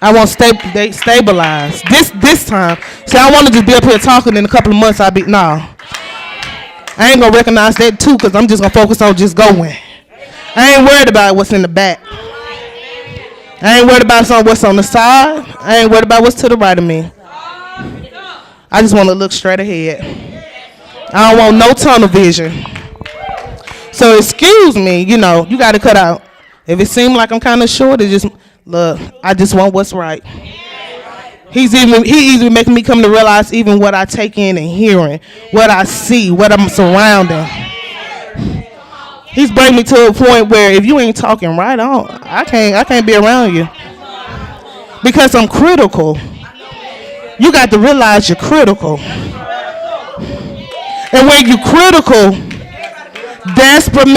I want stabilize. This time. See, I want to just be up here talking. In a couple of months, I'll be no. I ain't gonna recognize that too, cause I'm just gonna focus on just going. I ain't worried about what's in the back. I ain't worried about what's on the side. I ain't worried about what's to the right of me. I just want to look straight ahead. I don't want no tunnel vision. So excuse me, you got to cut out. If it seems like I'm kind of short, it just look. I just want what's right. He even making me come to realize even what I take in and hearing, what I see, what I'm surrounding. He's bringing me to a point where if you ain't talking right, I can't be around you because I'm critical. You got to realize you're critical, and when you're critical, desperate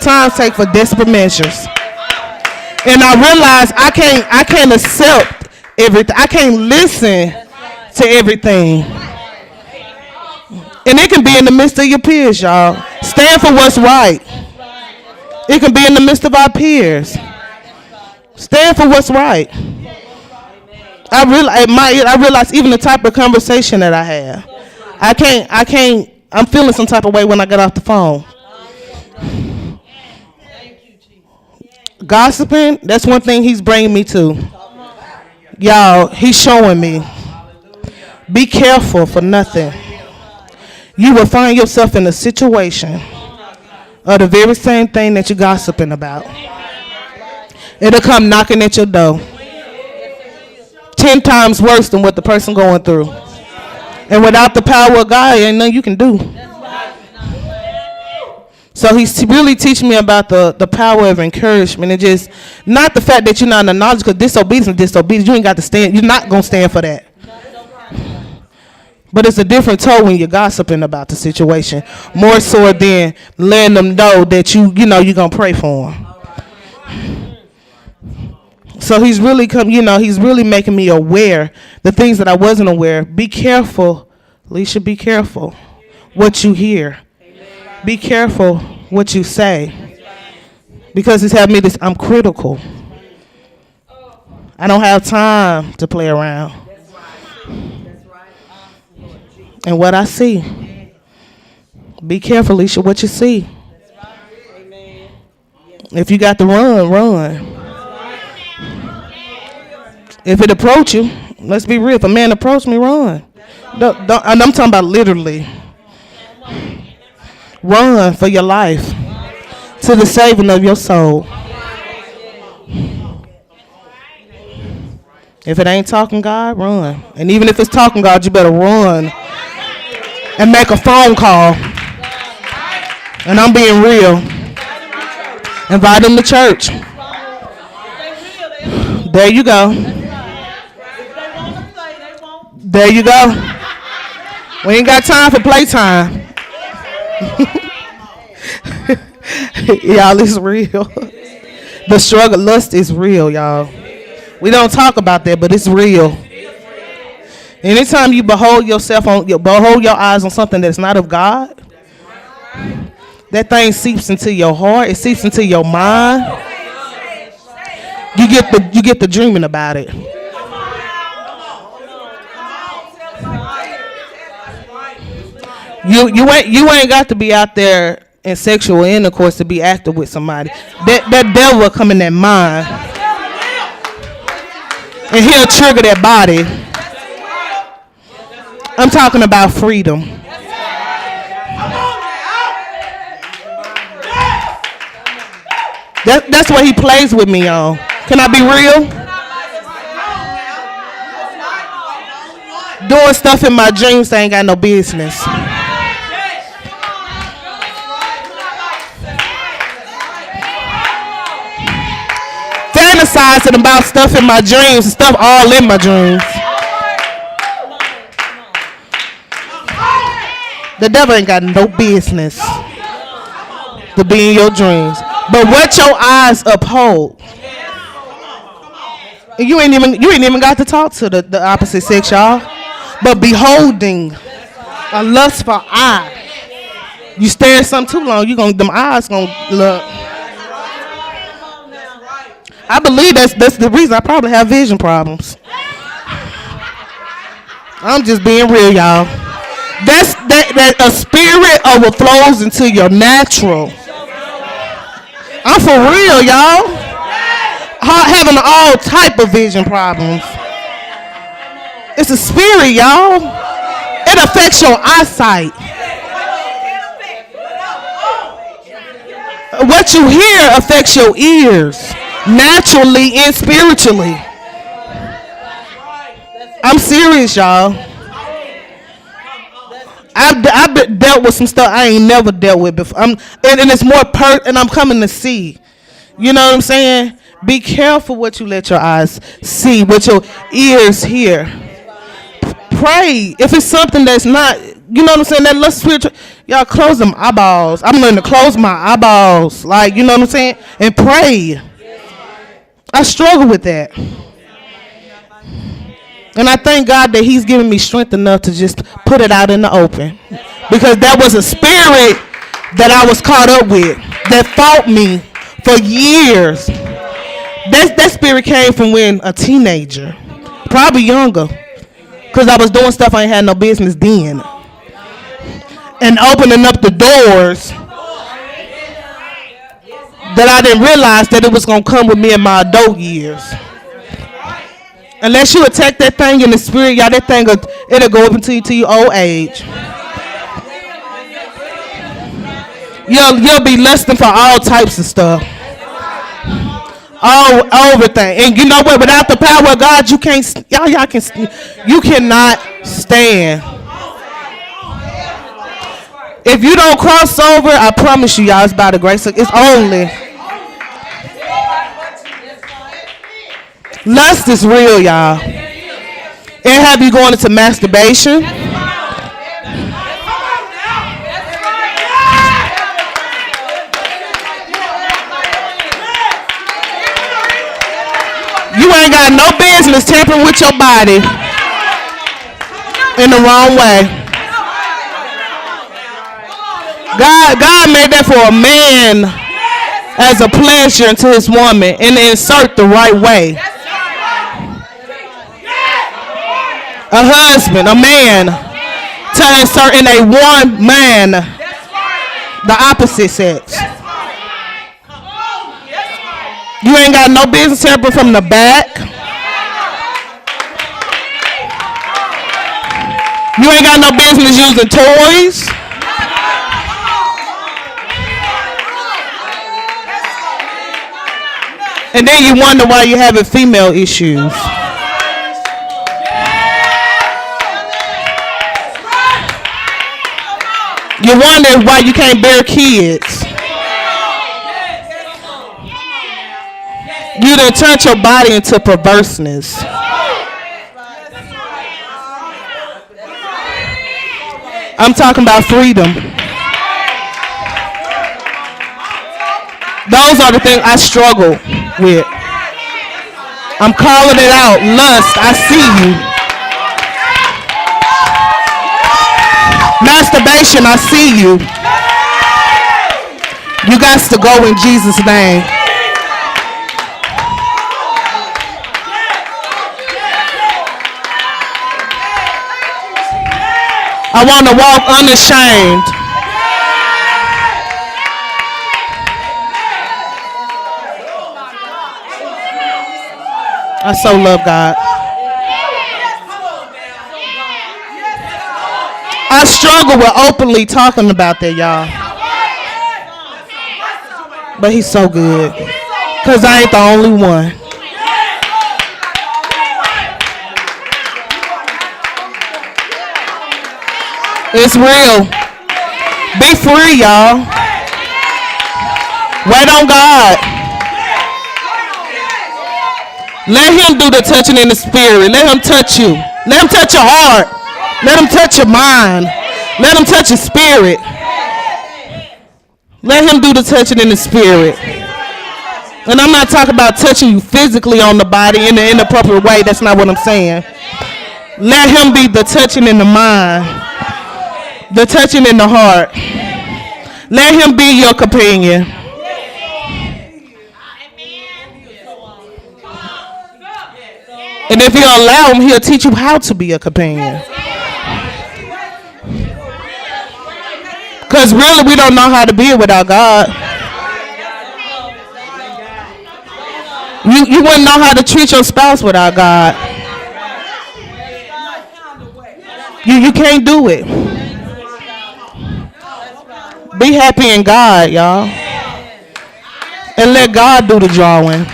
times take for desperate measures. And I realize I can't accept everything. I can't listen to everything. And it can be in the midst of your peers, y'all. Stand for what's right. It can be in the midst of our peers. Stand for what's right. I realize even the type of conversation that I have. I'm feeling some type of way when I get off the phone. Gossiping, that's one thing he's bringing me to. Y'all, he's showing me. Be careful for nothing. You will find yourself in a situation of the very same thing that you're gossiping about. It'll come knocking at your door. 10 times worse than what the person going through. And without the power of God, ain't nothing you can do. So he's really teaching me about the power of encouragement, and just not the fact that you're not in the knowledge, because disobedience, you ain't got to stand. You're not going to stand for that. But it's a different tone when you're gossiping about the situation, more so than letting them know that you're going to pray for them. So he's really he's really making me aware the things that I wasn't aware. Be careful, Aelicia, be careful what you hear. Be careful what you say. Because he's having me I'm critical. I don't have time to play around. And what I see. Be careful, Aelicia, what you see. If you got to run. If it approach you, let's be real. If a man approach me, run. Don't, and I'm talking about literally. Run for your life to the saving of your soul. If it ain't talking God, run. And even if it's talking God, you better run and make a phone call. And I'm being real. Invite them to church. There you go. There you go. We ain't got time for playtime. Y'all, it's real. The struggle, lust is real, y'all. We don't talk about that, but it's real. Anytime you behold your eyes on something that's not of God, that thing seeps into your heart. It seeps into your mind. You get the dreaming about it. You ain't got to be out there in sexual intercourse to be active with somebody. That devil will come in that mind, and he'll trigger that body. I'm talking about freedom. That's what he plays with me on. Can I be real? Doing stuff in my dreams that ain't got no business. Fantasizing about stuff in my dreams, stuff all in my dreams. The devil ain't got no business to be in your dreams. But what your eyes uphold. You ain't even got to talk to the opposite sex, y'all. But beholding a lustful eye. You stare at something too long, them eyes gonna look. I believe that's the reason I probably have vision problems. I'm just being real, y'all. That a spirit overflows into your natural. I'm for real, y'all. Having all type of vision problems. It's a spirit, y'all. It affects your eyesight. What you hear affects your ears, naturally and spiritually. I'm serious, y'all. I've dealt with some stuff I ain't never dealt with before. And it's more and I'm coming to see. You know what I'm saying? Be careful what you let your eyes see, what your ears hear. Pray. If it's something that's not, you know what I'm saying, that little spiritual, y'all close them eyeballs. I'm learning to close my eyeballs. Like, you know what I'm saying? And pray. I struggle with that. And I thank God that he's given me strength enough to just put it out in the open. Because that was a spirit that I was caught up with that fought me for years. That spirit came from when a teenager, probably younger, because I was doing stuff I ain't had no business doing. And opening up the doors that I didn't realize that it was going to come with me in my adult years. Unless you attack that thing in the spirit, y'all, that thing, it'll go up into your old age. You'll be lusting for all types of stuff. All everything. And you know what? Without the power of God, you can't, you cannot stand. If you don't cross over, I promise you, y'all, it's by the grace of, it's only. Lust is real, y'all. It have you going into masturbation. You ain't got no business tampering with your body in the wrong way. God made that for a man as a pleasure to his woman and insert the right way. A husband, a man, to insert in a one man, the opposite sex. You ain't got no business tampering from the back. You ain't got no business using toys. And then you wonder why you're having female issues. You wonder why you can't bear kids. You done turned your body into perverseness. I'm talking about freedom. Those are the things I struggle with. I'm calling it out. Lust, I see you. Masturbation, I see you. You got to go in Jesus' name. I want to walk unashamed. I so love God. I struggle with openly talking about that, y'all. But he's so good. Because I ain't the only one. It's real. Be free, y'all. Wait on God. Let him do the touching in the spirit. Let him touch you. Let him touch your heart. Let him touch your mind. Let him touch your spirit. Let him do the touching in the spirit. And I'm not talking about touching you physically on the body in the inappropriate way. That's not what I'm saying. Let him be the touching in the mind. The touching in the heart. Let him be your companion. And if you allow him, he'll teach you how to be a companion. Because really, we don't know how to be it without God. You wouldn't know how to treat your spouse without God. You can't do it. Be happy in God, y'all. And let God do the drawing.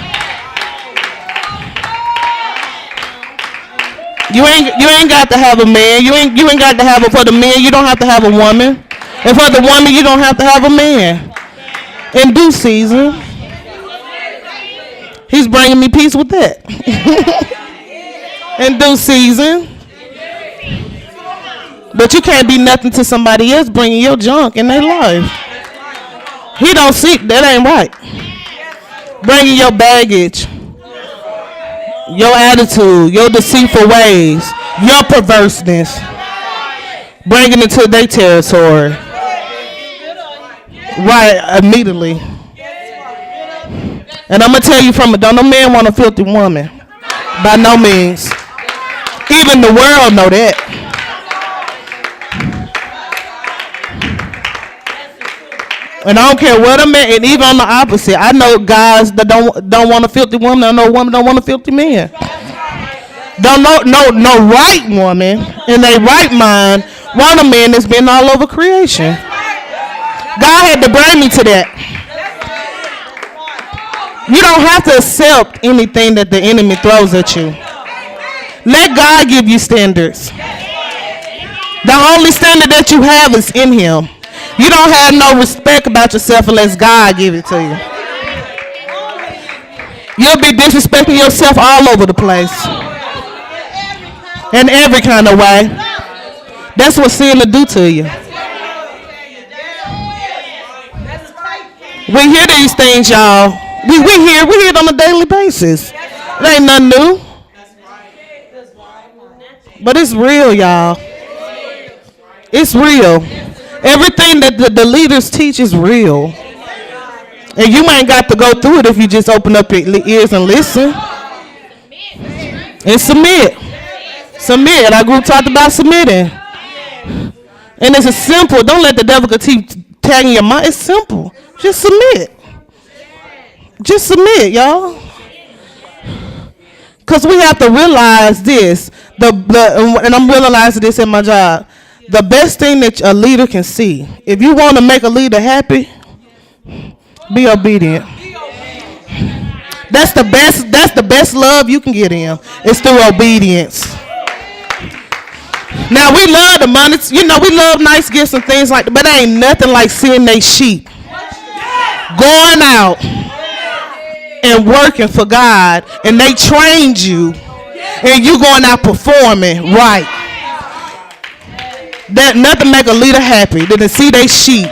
You ain't got to have a man. You ain't got to have it for the men. You don't have to have a woman. And for the woman, you don't have to have a man. In due season. He's bringing me peace with that. In due season. But you can't be nothing to somebody else bringing your junk in their life. He don't see. That ain't right. Bringing your baggage, your attitude, your deceitful ways, your perverseness, bringing it to their territory. Right, immediately. And I'm going to tell you don't no man want a filthy woman. By no means. Even the world know that. And I don't care what a man, and even on the opposite, I know guys that don't want a filthy woman. I know women don't want a filthy man. Don't no right woman in their right mind want a man that's been all over creation. God had to bring me to that. You don't have to accept anything that the enemy throws at you. Let God give you standards. The only standard that you have is in him. You don't have no respect about yourself unless God give it to you. You'll be disrespecting yourself all over the place. In every kind of way. That's what sin will do to you. We hear these things, y'all. We hear it on a daily basis. It ain't nothing new. But it's real, y'all. It's real. Everything that the leaders teach is real. And you ain't got to go through it if you just open up your ears and listen. And submit. Submit. Our group talked about submitting. And it's a simple. Don't let the devil keep tagging your mind. It's simple. Just submit. Just submit, y'all. Because we have to realize this. And I'm realizing this in my job. The best thing that a leader can see, if you want to make a leader happy, be obedient. That's the best love you can get him. It's through obedience. Now we love the money, we love nice gifts and things like that, but there ain't nothing like seeing they sheep going out and working for God, and they trained you, and you going out performing right. That nothing make a leader happy than to see they sheep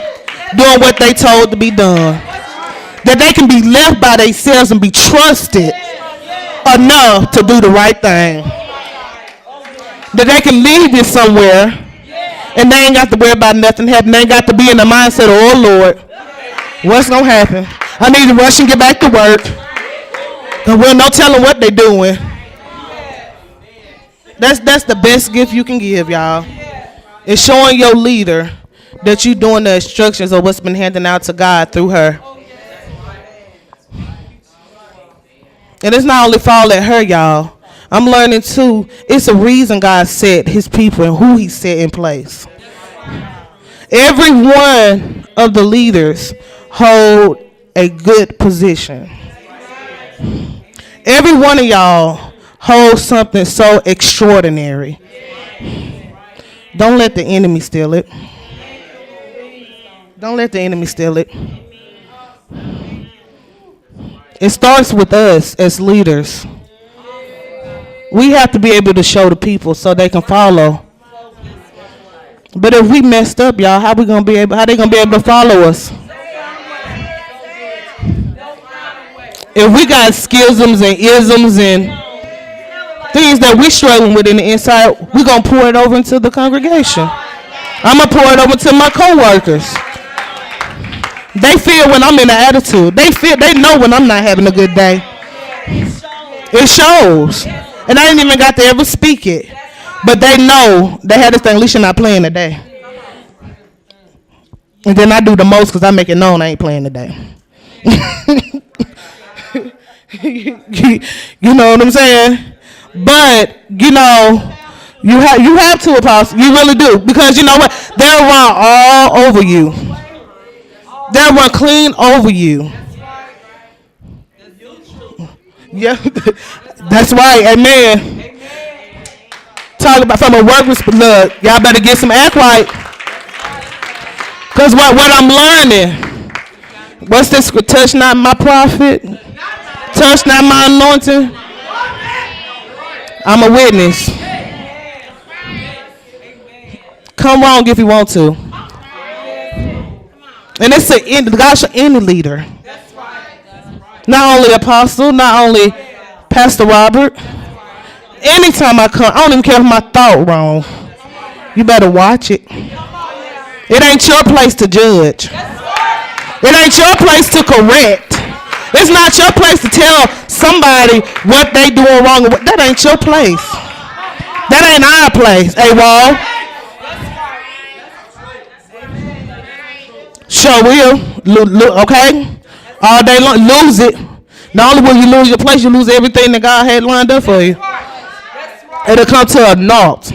doing what they told to be done. That they can be left by themselves and be trusted enough to do the right thing. That they can leave you somewhere and they ain't got to worry about nothing happening. They ain't got to be in the mindset of, oh Lord, what's gonna happen? I need to rush and get back to work. Cause we're no telling what they doing. That's the best gift you can give, y'all. It's showing your leader that you're doing the instructions of what's been handed out to God through her. And it's not only fall at her, y'all. I'm learning too, it's a reason God set his people and who he set in place. Every one of the leaders hold a good position. Every one of y'all holds something so extraordinary. Don't let the enemy steal it. Don't let the enemy steal it. It starts with us as leaders. We have to be able to show the people so they can follow. But if we messed up, y'all, how they gonna be able to follow us? If we got schisms and isms and things that we're struggling with in the inside, we're going to pour it over into the congregation. I'm going to pour it over to my co-workers. They feel when I'm in an attitude. They know when I'm not having a good day. It shows. And I didn't even got to ever speak it. But they know they had this thing, Aelicia not playing today. And then I do the most because I make it known I ain't playing today. You know what I'm saying? But, you know, you have to, Apostle. You really do. Because you know what? They'll run all over you. They'll run clean over you. Yeah, that's right. Amen. Talk about from a workers. Look, y'all better get some act right. Because what I'm learning, what's this? Touch not my prophet. Touch not my anointing. I'm a witness. Come wrong if you want to. And it's God should any leader. Not only apostle, not only Pastor Robert. Anytime I come, I don't even care if my thought wrong. You better watch it. It ain't your place to judge. It ain't your place to correct. It's not your place to tell somebody what they doing wrong. That ain't your place. That ain't our place, AWOL. Sure will. Okay? All day long. Lose it. Not only will you lose your place, you lose everything that God had lined up for you. It'll come to a naught.